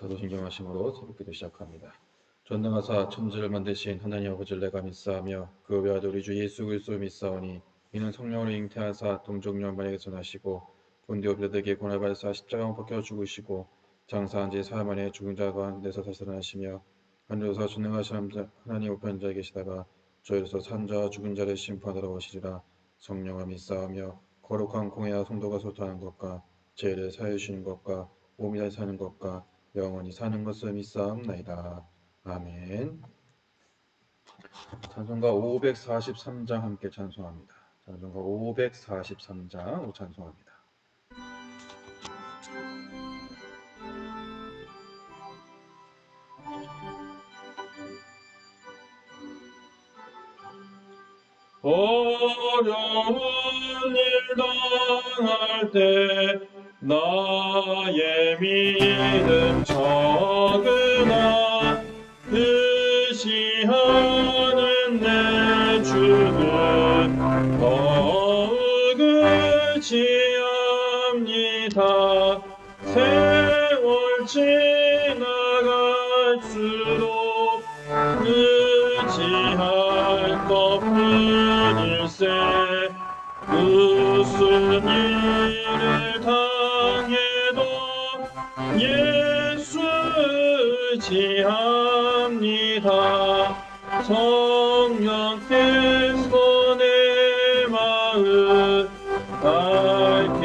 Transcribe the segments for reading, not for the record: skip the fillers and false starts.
사도신경하심으로 새롭게도 시작합니다. 전능하사 천지를 만드신 하나님 아버지를 내가 믿사하며 그 외아들 우리 주 예수 그리스도 믿사오니 이는 성령으로 잉태하사 동정녀 마리아에게서 나시고 본디오 빌라도에게 고난을 받으사 십자가에 박혀 죽으시고 장사한 지 사흘 만에 죽은 자 가운데서 다시 살아나시며 하늘에서 전능하신 하나님 우편자에 계시다가 저희로서 산 자와 죽은 자를 심판하러 오시리라. 성령을 믿사하며 거룩한 공회와 성도가 소통하는 것과 죄를 사하여 주시는 것과 몸이 다시 사는 것과 영원히 사는 것을 믿사옵나이다. 아멘. 찬송가 543장 함께 찬송합니다. 찬송가 543장 찬송합니다. 어려운 일 당할 때 나의 믿음 적으나 의지하는 내 주는 더욱 의지합니다. 세월 지나갈수록 의지할 것뿐일세. 무슨 일을 당해도 예수 의지합니다. 성령께서 내 마음 밝게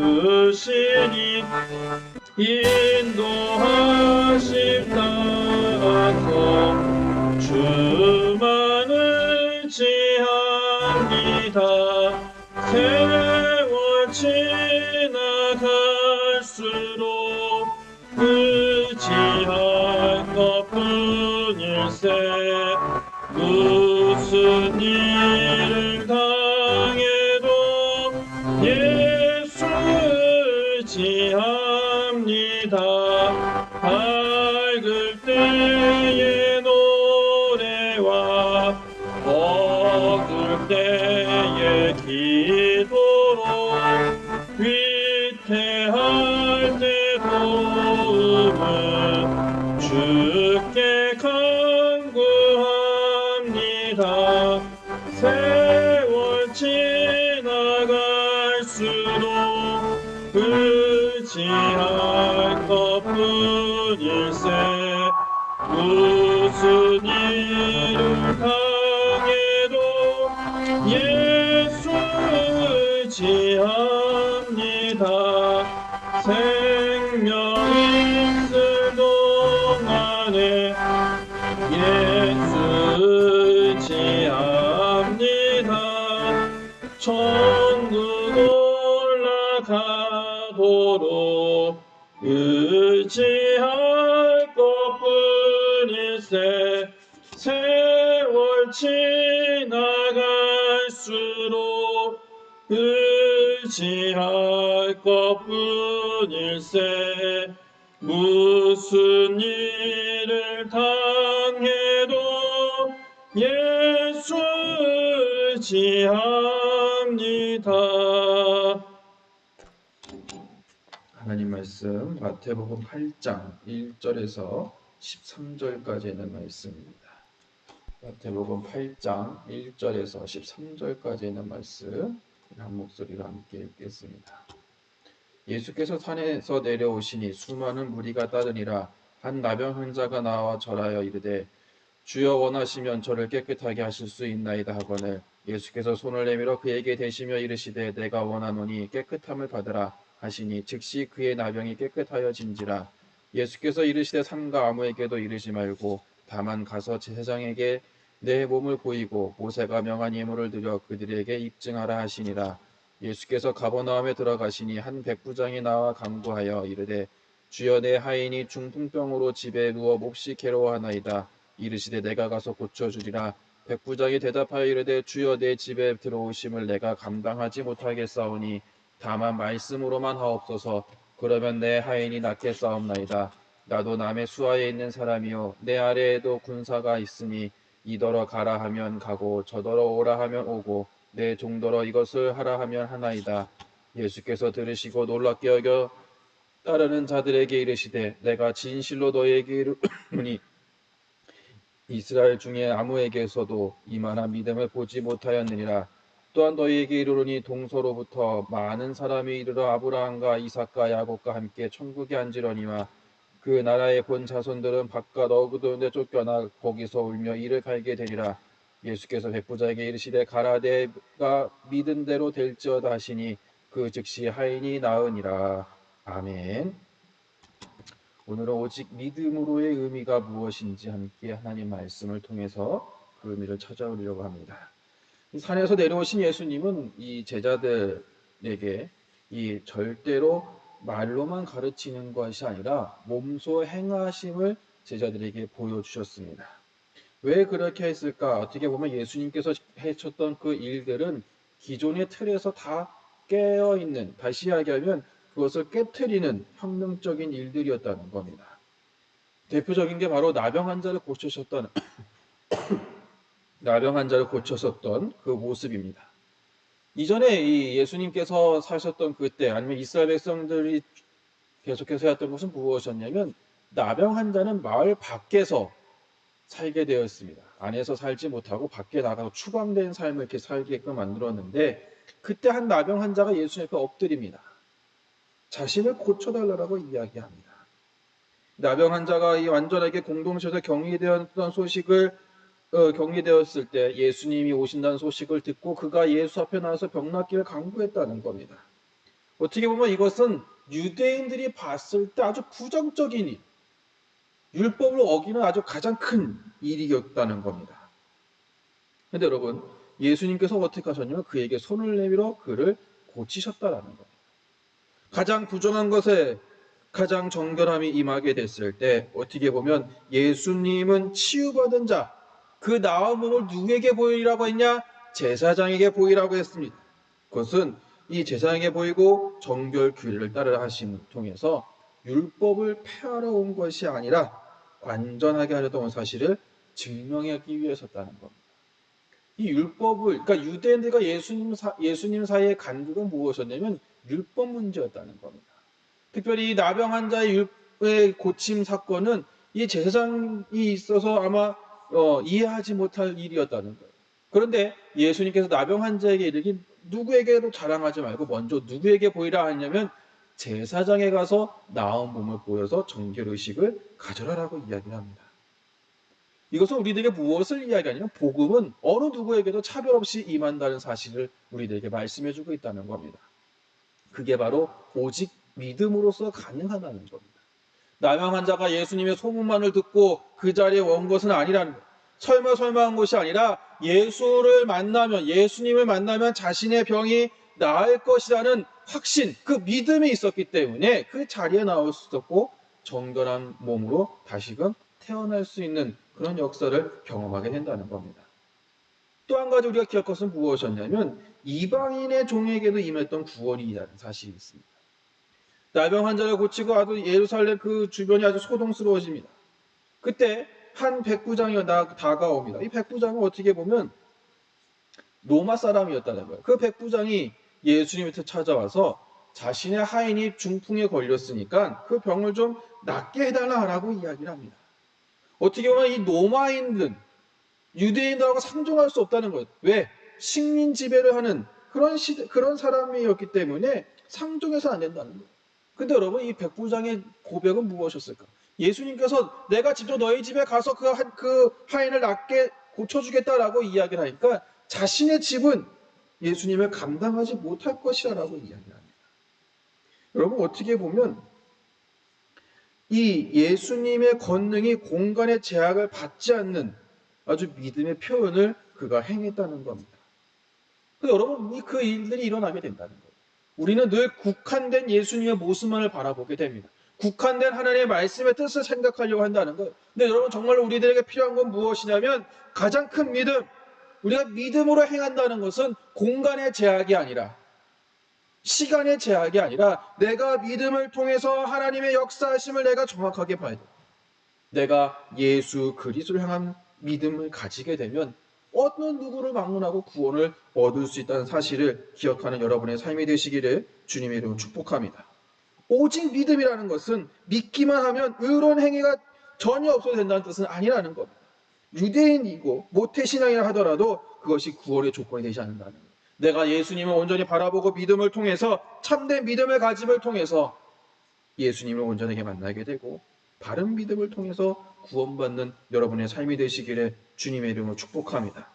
비춰주시니 인도하심 따라서 주만 의지합니다. 세월 지나갈수록 의지할 것뿐일세. 무슨 일을 당해도 예수 의지합니다. 밝을 때의 노래와 어두울 때의 기도로 위태할 때 도움을 주께 간구합니다. 세월 지나갈수록 의지할 것뿐일세. 무슨 일을 당해도 예수 의지합니다. 생명 있을 동안에 예수 의지합니다. 천국 올라가도록 의지할 것뿐일세. 세월 지나갈수록 의지할 것뿐일세. 무슨 일을 당해도 예수 의지합니다. 하나님 말씀 마태복음 8장 1절에서 13절까지 있는 말씀입니다. 마태복음 8장 1절에서 13절까지 있는 말씀 한 목소리로 함께 읽겠습니다. 예수께서 산에서 내려오시니 수많은 무리가 따르니라. 한 나병 환자가 나와 절하여 이르되 주여 원하시면 저를 깨끗하게 하실 수 있나이다 하거늘 예수께서 손을 내밀어 그에게 대시며 이르시되 내가 원하노니 깨끗함을 받으라 하시니 즉시 그의 나병이 깨끗하여진지라. 예수께서 이르시되 삼가 아무에게도 이르지 말고 다만 가서 제사장에게 내 몸을 보이고 모세가 명한 예물을 드려 그들에게 입증하라 하시니라. 예수께서 가버나움에 들어가시니 한 백부장이 나와 간구하여 이르되 주여 내 하인이 중풍병으로 집에 누워 몹시 괴로워하나이다. 이르시되 내가 가서 고쳐주리라. 백부장이 대답하여 이르되 주여 내 집에 들어오심을 내가 감당하지 못하겠사오니 다만 말씀으로만 하옵소서. 그러면 내 하인이 낫겠사옵나이다. 나도 남의 수하에 있는 사람이요 내 아래에도 군사가 있으니 이더러 가라 하면 가고 저더러 오라 하면 오고 내 종더러 이것을 하라 하면 하나이다. 예수께서 들으시고 놀랍게 여겨 따르는 자들에게 이르시되 내가 진실로 너희에게 이르노니 이스라엘 중에 아무에게서도 이만한 믿음을 보지 못하였느니라. 또한 너희에게 이르노니 동서로부터 많은 사람이 이르러 아브라함과 이삭과 야곱과 함께 천국에 앉으려니와 그 나라의 본 자손들은 바깥 어두운 데 쫓겨나 거기서 울며 이를 갈게 되리라. 예수께서 백부자에게 이르시되 가라 내가 믿은 대로 될지어다 하시니 그 즉시 하인이 나으니라. 아멘. 오늘은 오직 믿음으로의 의미가 무엇인지 함께 하나님 말씀을 통해서 그 의미를 찾아오려고 합니다. 산에서 내려오신 예수님은 이 제자들에게 이 절대로 말로만 가르치는 것이 아니라 몸소 행하심을 제자들에게 보여주셨습니다. 왜 그렇게 했을까? 어떻게 보면 예수님께서 하셨던 그 일들은 기존의 틀에서 다 깨어있는, 다시 이야기하면 그것을 깨트리는 혁명적인 일들이었다는 겁니다. 대표적인 게 바로 나병 환자를 고치셨던 그 모습입니다. 이전에 이 예수님께서 사셨던 그때 아니면 이스라엘 백성들이 계속해서 했던 것은 무엇이었냐면 나병 환자는 마을 밖에서 살게 되었습니다. 안에서 살지 못하고 밖에 나가서 추방된 삶을 이렇게 살게끔 만들었는데 그때 한 나병 환자가 예수님 앞에 엎드립니다. 자신을 고쳐달라고 이야기합니다. 나병 환자가 이 완전하게 공동체에서 격리되었을 때 예수님이 오신다는 소식을 듣고 그가 예수 앞에 나와서 병 낫기를 간구했다는 겁니다. 어떻게 보면 이것은 유대인들이 봤을 때 아주 부정적인 일, 율법을 어기는 아주 가장 큰 일이었다는 겁니다. 그런데 여러분, 예수님께서 어떻게 하셨냐면 그에게 손을 내밀어 그를 고치셨다라는 겁니다. 가장 부정한 것에 가장 정결함이 임하게 됐을 때 어떻게 보면 예수님은 치유받은 자, 그 나은 몸을 누구에게 보이라고 했냐? 제사장에게 보이라고 했습니다. 그것은 이 제사장에게 보이고 정결 규례를 따르라 하심을 통해서 율법을 폐하러 온 것이 아니라 완전하게 하려던 사실을 증명하기 위해서였다는 겁니다. 이 율법을, 그러니까 유대인들과 예수님 사이의 간극은 무엇이었냐면 율법 문제였다는 겁니다. 특별히 이 나병 환자의 율법의 고침 사건은 이 제사장이 있어서 아마 이해하지 못할 일이었다는 거예요. 그런데 예수님께서 나병 환자에게 이르긴 누구에게도 자랑하지 말고 먼저 누구에게 보이라 하냐면 제사장에 가서 나은 몸을 보여서 정결의식을 가져라라고 이야기를 합니다. 이것은 우리들에게 무엇을 이야기하냐면 복음은 어느 누구에게도 차별 없이 임한다는 사실을 우리들에게 말씀해주고 있다는 겁니다. 그게 바로 오직 믿음으로서 가능하다는 겁니다. 나병 환자가 예수님의 소문만을 듣고 그 자리에 온 것은 아니라는 거예요. 설마한 것이 아니라 예수님을 만나면 자신의 병이 나을 것이라는 확신, 그 믿음이 있었기 때문에 그 자리에 나올 수 있었고 정결한 몸으로 다시금 태어날 수 있는 그런 역사를 경험하게 된다는 겁니다. 또 한 가지 우리가 기억할 것은 무엇이었냐면 이방인의 종에게도 임했던 구원이라는 사실이 있습니다. 나병 환자를 고치고 아주 예루살렘 그 주변이 아주 소동스러워집니다. 그때 한 백부장이 다가옵니다. 이 백부장은 어떻게 보면 로마 사람이었다는 거예요. 그 백부장이 예수님한테 찾아와서 자신의 하인이 중풍에 걸렸으니까 그 병을 좀 낫게 해달라고 이야기를 합니다. 어떻게 보면 이 로마인들은 유대인들하고 상종할 수 없다는 거예요. 왜? 식민 지배를 하는 그런 사람이었기 때문에 상종해서 안 된다는 거예요. 근데 여러분, 이 백부장의 고백은 무엇이었을까? 예수님께서 내가 직접 너희 집에 가서 그 하인을 낫게 고쳐주겠다라고 이야기를 하니까 자신의 집은 예수님을 감당하지 못할 것이라고 이야기를 합니다. 여러분, 어떻게 보면 이 예수님의 권능이 공간의 제약을 받지 않는 아주 믿음의 표현을 그가 행했다는 겁니다. 여러분, 그 일들이 일어나게 된다는 거예요. 우리는 늘 국한된 예수님의 모습만을 바라보게 됩니다. 국한된 하나님의 말씀의 뜻을 생각하려고 한다는 거예요. 근데 여러분, 정말로 우리들에게 필요한 건 무엇이냐면 가장 큰 믿음, 우리가 믿음으로 행한다는 것은 공간의 제약이 아니라 시간의 제약이 아니라 내가 믿음을 통해서 하나님의 역사하심을 내가 정확하게 봐야 돼요. 내가 예수 그리스도를 향한 믿음을 가지게 되면 어떤 누구를 막론하고 구원을 얻을 수 있다는 사실을 기억하는 여러분의 삶이 되시기를 주님의 이름으로 축복합니다. 오직 믿음이라는 것은 믿기만 하면 의로운 행위가 전혀 없어도 된다는 뜻은 아니라는 겁니다. 유대인이고 모태신앙이라 하더라도 그것이 구원의 조건이 되지 않는다는 거예요. 내가 예수님을 온전히 바라보고 믿음을 통해서 참된 믿음을 가짐을 통해서 예수님을 온전하게 만나게 되고 바른 믿음을 통해서 구원받는 여러분의 삶이 되시기를 주님의 이름으로 축복합니다.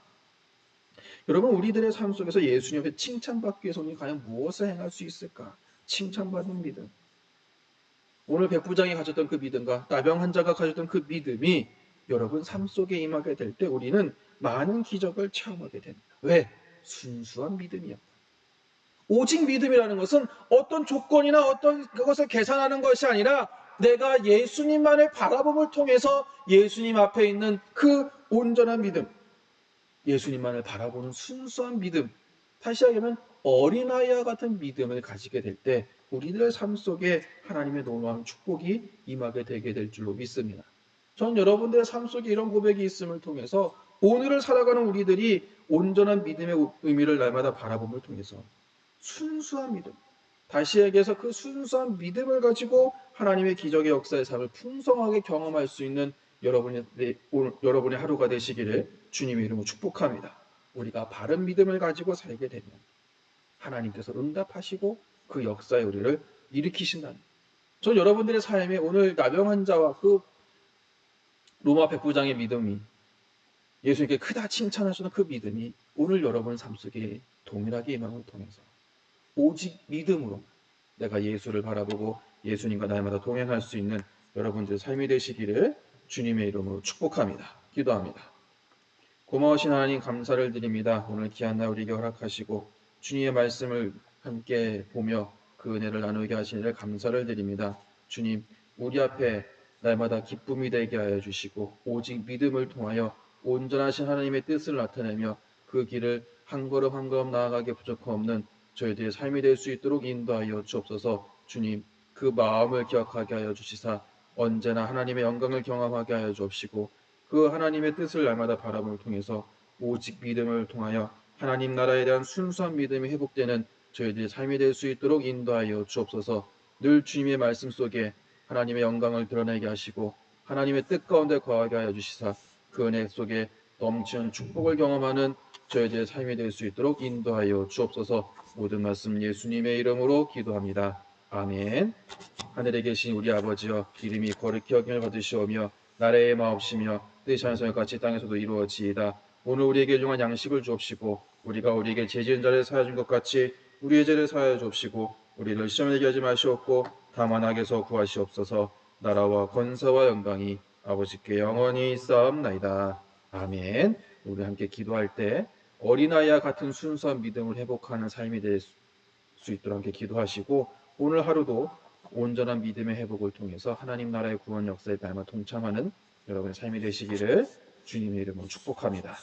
여러분, 우리들의 삶 속에서 예수님 앞에 칭찬받기 위해서 우리는 과연 무엇을 행할 수 있을까? 칭찬받는 믿음. 오늘 백부장이 가졌던 그 믿음과 나병 환자가 가졌던 그 믿음이 여러분 삶 속에 임하게 될 때 우리는 많은 기적을 체험하게 됩니다. 왜? 순수한 믿음이요. 오직 믿음이라는 것은 어떤 조건이나 어떤 그것을 계산하는 것이 아니라 내가 예수님만을 바라봄을 통해서 예수님 앞에 있는 그 온전한 믿음, 예수님만을 바라보는 순수한 믿음, 다시 하면 어린아이와 같은 믿음을 가지게 될 때 우리들의 삶 속에 하나님의 놀라운 축복이 임하게 되게 될 줄로 믿습니다. 전 여러분들의 삶 속에 이런 고백이 있음을 통해서 오늘을 살아가는 우리들이 온전한 믿음의 의미를 날마다 바라봄을 통해서 순수한 믿음, 다시 얘기해서 그 순수한 믿음을 가지고 하나님의 기적의 역사의 삶을 풍성하게 경험할 수 있는 여러분의 하루가 되시기를 주님의 이름으로 축복합니다. 우리가 바른 믿음을 가지고 살게 되면 하나님께서 응답하시고 그 역사에 우리를 일으키신다는, 전 여러분들의 삶에 오늘 나병 환자와 그 로마 백부장의 믿음이, 예수님께 크다 칭찬하시는 그 믿음이 오늘 여러분 삶 속에 동일하게 임함을 통해서 오직 믿음으로 내가 예수를 바라보고 예수님과 날마다 동행할 수 있는 여러분들의 삶이 되시기를 주님의 이름으로 축복합니다. 기도합니다. 고마우신 하나님, 감사를 드립니다. 오늘 귀한 날 우리에게 허락하시고 주님의 말씀을 함께 보며 그 은혜를 나누게 하시니를 감사를 드립니다. 주님, 우리 앞에 날마다 기쁨이 되게 하여 주시고 오직 믿음을 통하여 온전하신 하나님의 뜻을 나타내며 그 길을 한 걸음 한 걸음 나아가게 부족함없는 저희들의 삶이 될 수 있도록 인도하여 주옵소서. 주님, 그 마음을 기억하게 하여 주시사 언제나 하나님의 영광을 경험하게 하여 주옵시고 그 하나님의 뜻을 날마다 바람을 통해서 오직 믿음을 통하여 하나님 나라에 대한 순수한 믿음이 회복되는 저희들의 삶이 될 수 있도록 인도하여 주옵소서. 늘 주님의 말씀 속에 하나님의 영광을 드러내게 하시고 하나님의 뜻 가운데 거하게 하여 주시사 그 은혜 속에 넘치는 축복을 경험하는 저희들의 삶이 될 수 있도록 인도하여 주옵소서. 모든 말씀 예수님의 이름으로 기도합니다. 아멘. 하늘에 계신 우리 아버지여, 이름이 거룩히 여김을 받으시오며 나라의 마옵시며 뜻이 하늘에서 같이 땅에서도 이루어지이다. 오늘 우리에게 일용할 양식을 주옵시고 우리가 우리에게 죄 지은 자를 사하여 준 것 같이 우리의 죄를 사하여 주옵시고 우리를 시험에 들게 하지 마시옵고 다만 악에서 구하시옵소서. 나라와 권세와 영광이 아버지께 영원히 있사옵나이다. 아멘. 우리 함께 기도할 때 어린아이와 같은 순수한 믿음을 회복하는 삶이 될 수 있도록 함께 기도하시고 오늘 하루도 온전한 믿음의 회복을 통해서 하나님 나라의 구원 역사에 닮아 동참하는 여러분의 삶이 되시기를 주님의 이름으로 축복합니다.